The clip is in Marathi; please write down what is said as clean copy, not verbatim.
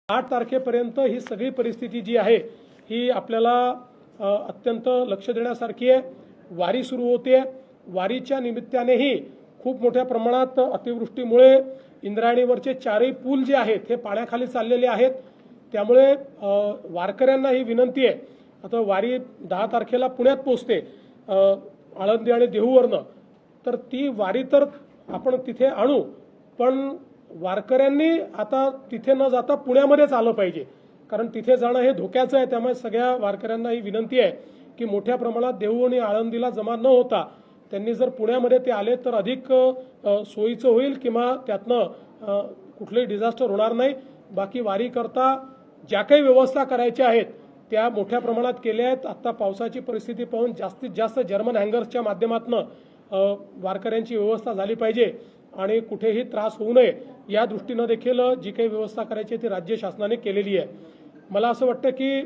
8 तारखेपर्यंत ही सगळी परिस्थिती जी आहे ही आपल्याला अत्यंत लक्ष देण्यासारखी आहे। वारी सुरू होते, वारीच्या निमित्तानेही खूप मोठ्या प्रमाणात अतिवृष्टीमुळे इंद्रायणीवरचे चारही पूल जे आहेत हे पाण्याखाली चाललेले आहेत। त्यामुळे वारकऱ्यांना ही विनंती आहे, आता वारी 10 तारखेला पुण्यात पोहोचते आळंदी आणि देहूवरनं, तर ती वारी तर आपण तिथे आणू, पण वारकऱ्यांनी आता तिथे न जाता पुण्यामध्येच आलं पाहिजे, कारण तिथे जाणं हे धोक्याचं आहे। त्यामुळे सगळ्या वारकऱ्यांना ही विनंती आहे की मोठ्या प्रमाणात देहू आणि आळंदीला जमा न होता त्यांनी जर पुण्यामध्ये ते आले तर अधिक सोयीचं होईल, किंवा त्यातनं कुठलेही डिझास्टर होणार नाही। बाकी वारी करता ज्या काही व्यवस्था करायच्या आहेत त्या मोठ्या प्रमाणात केल्या आहेत। आता पावसाची परिस्थिती पाहून जास्तीत जास्त जर्मन हँगर्सच्या माध्यमातून वारकऱ्यांची व्यवस्था झाली पाहिजे आणि कुठेही त्रास होऊ नये या दृष्टीने देखील जी काही व्यवस्था करायची ती राज्य शासनाने केलेली आहे। मला असं वाटतं की